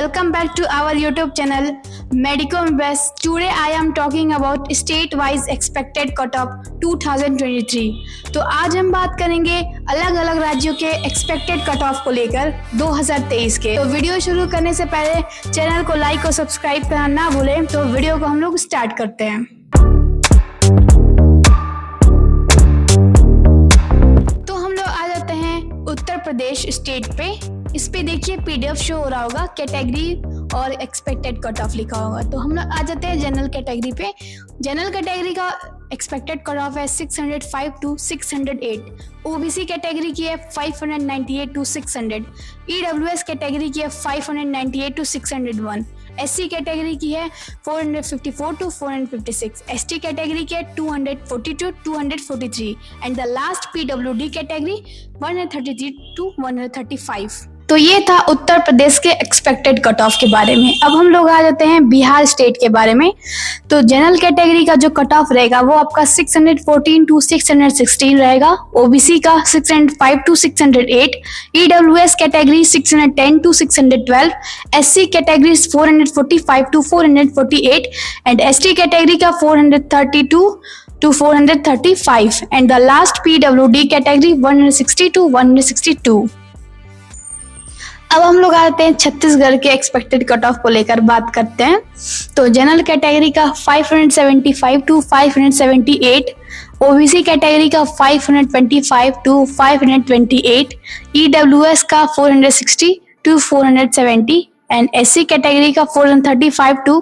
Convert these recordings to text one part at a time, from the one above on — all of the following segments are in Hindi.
Welcome back to our YouTube channel Medicom Best. Today I am talking about state-wise expected cutoff 2023. तो आज हम बात करेंगे अलग अलग राज्यों के एक्सपेक्टेड कट ऑफ को लेकर 2023 के। तो वीडियो शुरू करने से पहले चैनल को लाइक और सब्सक्राइब करना ना भूलें। तो वीडियो को हम लोग स्टार्ट करते हैं। तो हम लोग आ जाते हैं उत्तर प्रदेश स्टेट पे। इस पे देखिए पीडीएफ शो हो रहा होगा, कैटेगरी और एक्सपेक्टेड कट ऑफ लिखा होगा। तो हम लोग आ जाते हैं जनरल कैटेगरी पे। जनरल कैटेगरी का एक्सपेक्टेड कट ऑफ है 605 टू 608। ओबीसी कैटेगरी की है 598 टू 600। ईडब्ल्यूएस कैटेगरी की है 598 टू 601। एससी कैटेगरी की है 454 टू 456। एसटी कैटेगरी की है 240 to 243 and the last PWD category 133 to 135। तो ये था उत्तर प्रदेश के एक्सपेक्टेड कट ऑफ के बारे में। अब हम लोग आ जाते हैं बिहार स्टेट के बारे में। तो जनरल कैटेगरी का जो कट ऑफ रहेगा वो आपका 614 टू 616 रहेगा। ओबीसी का 605 to 608। EWS category 610 to 612। SC category 445 to 448 and ST category का 432 to 435 and the last PWD category 160 to 162। अब हम लोग आते हैं छत्तीसगढ़ के एक्सपेक्टेड कट ऑफ को लेकर बात करते हैं। तो जनरल कैटेगरी का 575 टू 578। ओबीसी कैटेगरी का 525 टू 528। ईडब्ल्यूएस का 460 टू 470 एंड एससी कैटेगरी का 435 to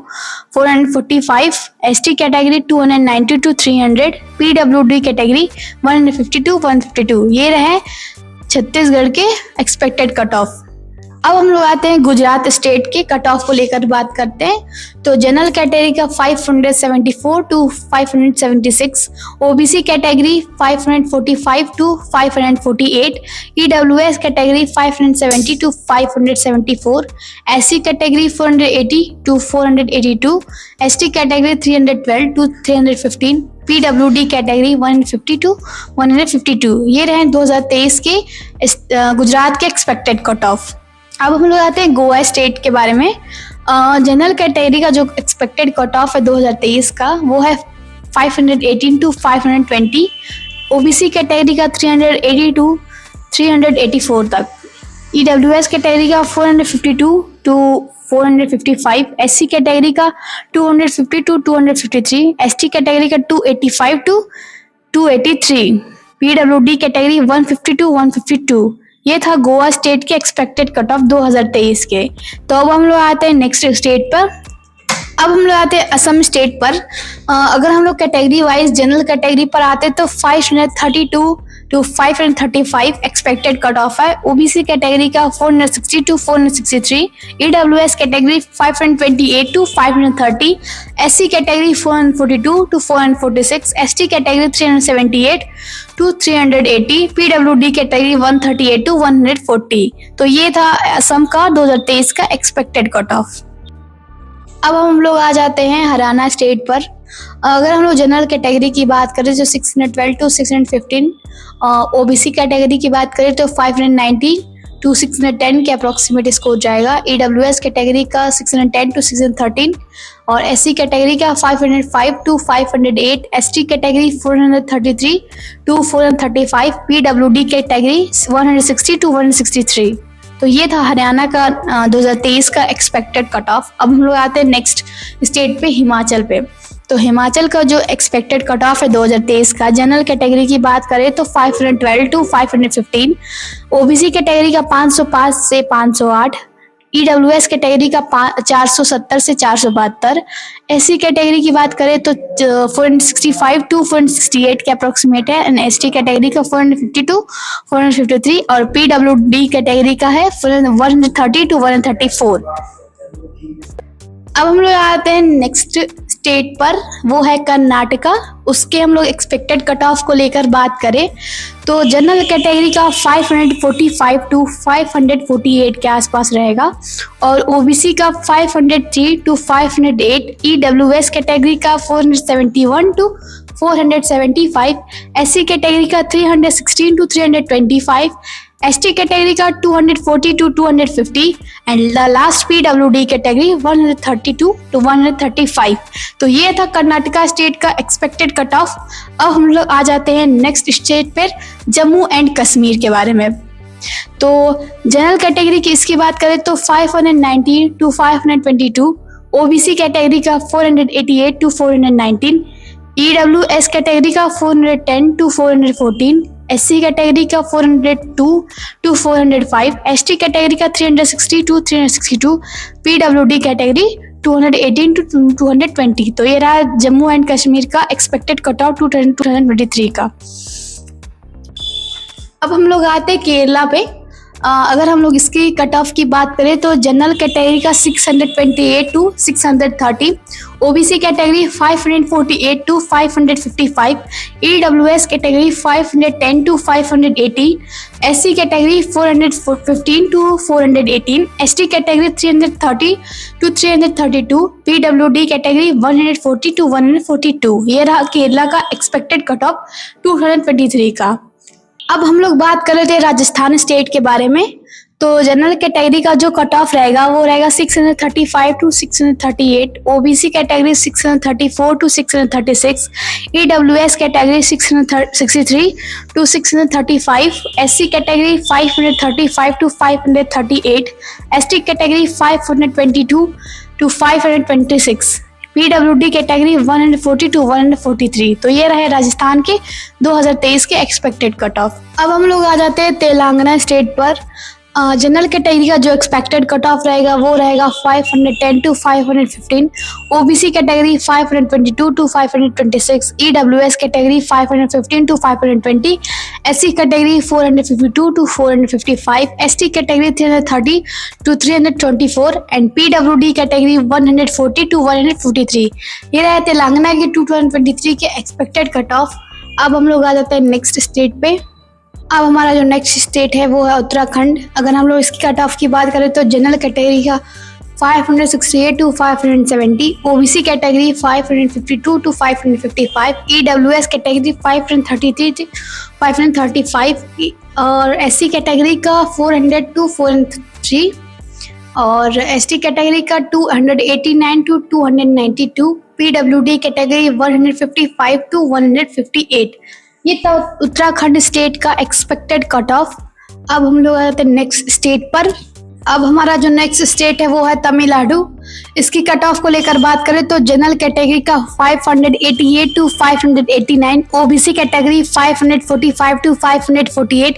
445। ST category 290 to 300। PWD category 150 to 152। ये रहे छत्तीसगढ़ के एक्सपेक्टेड कट ऑफ। अब हम लोग आते हैं गुजरात स्टेट के कट ऑफ को लेकर बात करते हैं। तो जनरल कैटेगरी का 574 to 576। OBC category 545 to 548। EWS category 570 to 574। SC category 480 to 482। ST category 312 to 315। PWD category 150 to 152। ये रहे 2023 के गुजरात के एक्सपेक्टेड कट ऑफ। अब हम लोग आते हैं गोवा स्टेट के बारे में। जनरल कैटेगरी का जो एक्सपेक्टेड कट ऑफ है 2023 का वो है 518 टू 520। ओबीसी कैटेगरी का 380 टू 384 तक। ईडब्ल्यूएस कैटेगरी का 452 टू 455। एससी कैटेगरी का 250 टू 253। एसटी कैटेगरी का 285 टू 283। PWD category 150 to 152। ये था गोवा स्टेट के एक्सपेक्टेड कट ऑफ 2023 के। तो अब हम लोग आते हैं नेक्स्ट स्टेट पर। अब हम लोग आते हैं असम स्टेट पर। अगर हम लोग कैटेगरी वाइज जनरल कैटेगरी पर आते तो 532 टू 535 एक्सपेक्टेड कट ऑफ है। ओबीसी कैटेगरी का 460 to 463। EWS category 528 to 530। SC category 442 to 446। ST category 378 to 380। PWD category 138 to 140। तो ये था असम का 2023 का एक्सपेक्टेड कट ऑफ। अब हम लोग आ जाते हैं हरियाणा स्टेट पर। अगर हम लोग जनरल कैटेगरी की बात करें तो 612 टू 615। ओबीसी कैटेगरी की बात करें तो 590 टू 610 के अप्रोक्सीमेट स्कोर जाएगा। ईडब्ल्यूएस कैटेगरी का 610 टू 613 और एससी कैटेगरी का 505 to 508। ST category 433 to 435। PWD category 160 to 163। तो ये था हरियाणा का 2023 का एक्सपेक्टेड कट ऑफ। अब हम लोग आते हैं नेक्स्ट स्टेट पे, हिमाचल पे। तो हिमाचल का जो एक्सपेक्टेड कट ऑफ है 2023 का, जनरल कैटेगरी की बात करें तो 512 टू 515। ओबीसी कैटेगरी का 505 से 508। ईडब्ल्यूएस कैटेगरी का 470 से 472। एससी कैटेगरी की बात करें तो 465 टू 468 के अप्रोक्सीमेट है एंड एसटी कैटेगरी का 450 टू 453 और पीडब्ल्यूडी कैटेगरी का है 130 टू 134। अब हम लोग आते हैं नेक्स्ट स्टेट पर, वो है कर्नाटका। उसके हम लोग एक्सपेक्टेड कट ऑफ को लेकर बात करें तो जनरल कैटेगरी का 545 टू 548 के आसपास रहेगा और ओबीसी का 503 टू 508। ईडब्ल्यूएस कैटेगरी का 471 टू 475। एससी कैटेगरी का 316 टू 325। एसटी कैटेगरी का 240 to 250 and the last PWD category 130 to 135। तो ये था कर्नाटका स्टेट का एक्सपेक्टेड कट ऑफ। अब हम लोग आ जाते हैं नेक्स्ट स्टेट पर, जम्मू एंड कश्मीर के बारे में। तो जनरल कैटेगरी की इसकी बात करें तो 590 टू 522, ओबीसी कैटेगरी का 488 टू 419, ईडब्ल्यूएस कैटेगरी का 410 टू 414, एससी कैटेगरी का 402 टू 405, एसटी कैटेगरी का 360 टू 362, पीडब्ल्यूडी कैटेगरी 218 टू 220। तो ये रहा जम्मू एंड कश्मीर का एक्सपेक्टेड कट ऑफ 2023 का। अब हम लोग आते हैं केरला पे। अगर हम लोग इसकी कट ऑफ की बात करें तो जनरल कैटेगरी का 628 to 630, OBC category 548 to 555, EWS category 510 to 580, SC category 415 to 418, ST category 330 to 332, PWD category 140 to 142। ये रहा केरला का एक्सपेक्टेड कट ऑफ 2023 का। अब हम लोग बात कर रहे थे राजस्थान स्टेट के बारे में। तो जनरल कैटेगरी का जो कट ऑफ रहेगा वो रहेगा 635 to 638, OBC category 634 to 636, EWS category 663 to 635, SC category 535 to 538, ST category 522 to 526, PWD category 140 to 143। तो ये रहे राजस्थान के 2023 के एक्सपेक्टेड कट ऑफ। अब हम लोग आ जाते हैं तेलंगाना स्टेट पर। जनरल कैटेगरी का जो एक्सपेक्टेड कट ऑफ रहेगा वो रहेगा 510 to 515, OBC category 522 to 526, EWS category 515 to 520, SC category 452 to 455, ST category 330 to 324 and PWD category 140 to 143। ये रहे तेलंगाना के 2023 के एक्सपेक्टेड कट ऑफ। अब हम लोग आ जाते हैं नेक्स्ट स्टेट पे। अब हमारा जो नेक्स्ट स्टेट है वो है उत्तराखंड। अगर हम लोग इसकी कट ऑफ की बात करें तो जनरल कैटेगरी का 568 to 570, OBC category 552 to 555, EWS category 533 to 535 और एससी कैटेगरी का 400 टू 403 और एसटी कैटेगरी का 289 टू 292, पीडब्ल्यूडी कैटेगरी 155 टू 158। ये था उत्तराखंड स्टेट का एक्सपेक्टेड कट ऑफ। अब हम लोग आ जाते हैं नेक्स्ट स्टेट पर। अब हमारा जो नेक्स्ट स्टेट है वो है तमिलनाडु। इसकी कट ऑफ को लेकर बात करें तो जनरल कैटेगरी का 588 to 589, OBC category 545 to 548,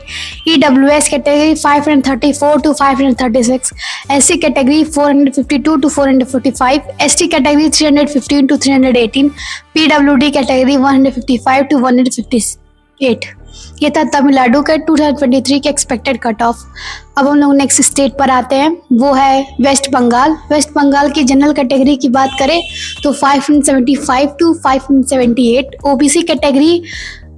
EWS category 534 to 536, SC category 452 to 445, ST category 315 to 318, PWD category 155 to 158। ये था तमिलनाडु का 2023 के एक्सपेक्टेड कट ऑफ। अब हम लोग नेक्स्ट स्टेट पर आते हैं, वो है वेस्ट बंगाल। वेस्ट बंगाल की जनरल कैटेगरी की बात करें तो 575 टू 578, ओबीसी कैटेगरी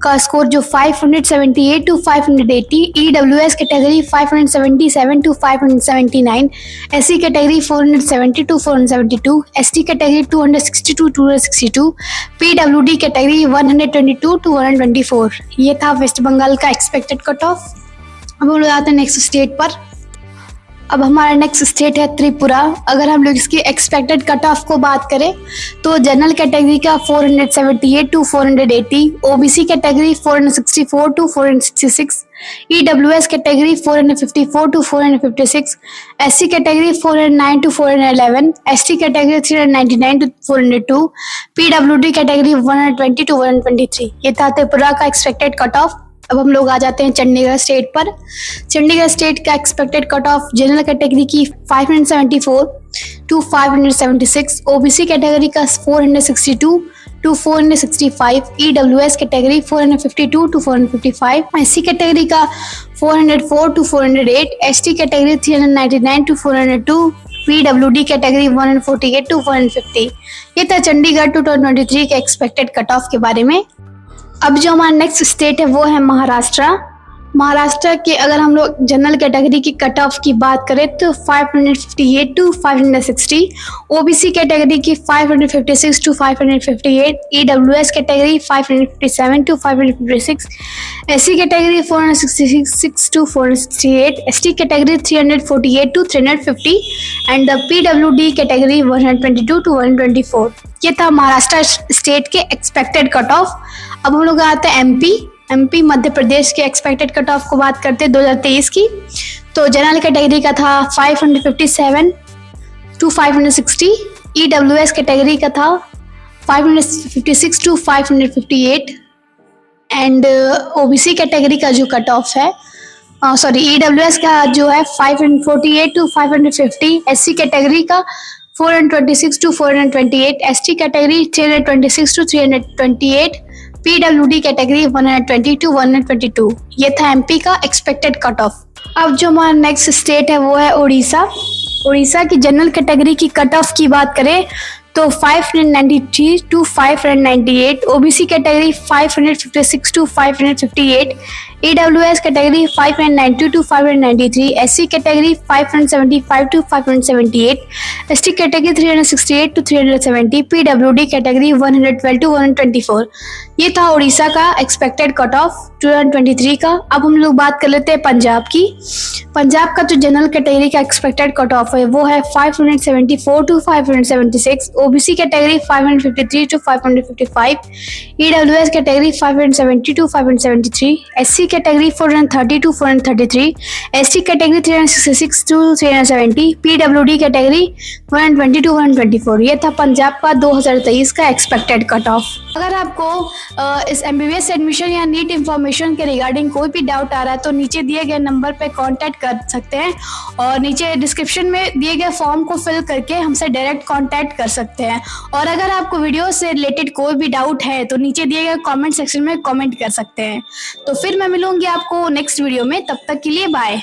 का स्कोर जो 578 to 580, EWS category 577 to 579, SC category 470 to 472, ST category 260 to 262, PWD category 122 to 124। ये था वेस्ट बंगाल का एक्सपेक्टेड कट ऑफ। अब हम लोग आते हैं नेक्स्ट स्टेट पर। अब हमारा नेक्स्ट स्टेट है त्रिपुरा। अगर हम लोग इसकी एक्सपेक्टेड कट ऑफ को बात करें तो जनरल कैटेगरी का 478 to 480, OBC category 464 to 466, EWS category 454 to 456, SC category 409 to 411, ST category 399 to 402, PWD category 120 to 123। ये था त्रिपुरा का एक्सपेक्टेड कट ऑफ। अब हम लोग आ जाते हैं चंडीगढ़ स्टेट पर। चंडीगढ़ स्टेट का expected cut off general category की 574 टू 576, ओबीसी कैटेगरी का 462 to 465, EWS category 452 to 455, SC category का 404 to 408, ST category 399 to 402, PWD category 148 to 150। ये था चंडीगढ़ 2023 के एक्सपेक्टेड कट ऑफ के बारे में। अब जो हमारा नेक्स्ट स्टेट है वो है महाराष्ट्र। महाराष्ट्र के अगर हम लोग जनरल कैटेगरी की कट ऑफ की बात करें तो 558 टू 560, ओबीसी कैटेगरी की 556 to 558, EWS category 557 to 556, SC category 466 to 468, ST category 348 to 350 and the PWD category 122 to 124। ये था महाराष्ट्र स्टेट के एक्सपेक्टेड कट ऑफ। अब हम लोग आते हैं एमपी मध्य प्रदेश के एक्सपेक्टेड कट ऑफ को बात करते हैं 2023 की। तो जनरल कैटेगरी का था 557 टू 560, ईडब्ल्यूएस कैटेगरी का था 556 टू 558 एंड ओबीसी कैटेगरी का जो कट ऑफ है ईडब्ल्यूएस का जो है 548 टू 550, एससी कैटेगरी का 426 to 428, ST category 326 to 328, PWD category 120 to 122। ये था एमपी का एक्सपेक्टेड कट ऑफ। अब जो हमारा नेक्स्ट स्टेट है वो है उड़ीसा की जनरल कैटेगरी की कट ऑफ की बात करें तो 593 to 598, OBC category 556 to 558, EWS category 592 to 593, SC category 575 to 578, ST category 368 to 370, PWD category 112 to 124। ये था उड़ीसा का एक्सपेक्टेड कट ऑफ 2023 का। अब हम लोग बात कर लेते हैं पंजाब की। पंजाब का जो जनरल कैटेगरी का एक्सपेक्टेड कट ऑफ है वो है 574 to 576, OBC category 553 to 555, EWS category 570 to 573, SC category 430 to 433, ST category 366 to 370, PWD category 120 to 124। ये था पंजाब का 2023 का एक्सपेक्टेड कट ऑफ। अगर आपको इस एमबीबीएस एडमिशन या नीट इन्फॉर्मेशन के रिगार्डिंग कोई भी डाउट आ रहा है तो नीचे दिए गए नंबर पे कांटेक्ट कर सकते हैं और नीचे डिस्क्रिप्शन में दिए गए फॉर्म को फिल करके हमसे डायरेक्ट कांटेक्ट कर सकते हैं। और अगर आपको वीडियो से रिलेटेड कोई भी डाउट है तो नीचे दिए गए कमेंट सेक्शन में कमेंट कर सकते हैं। तो फिर मैं मिलूंगी आपको नेक्स्ट वीडियो में, तब तक के लिए बाय।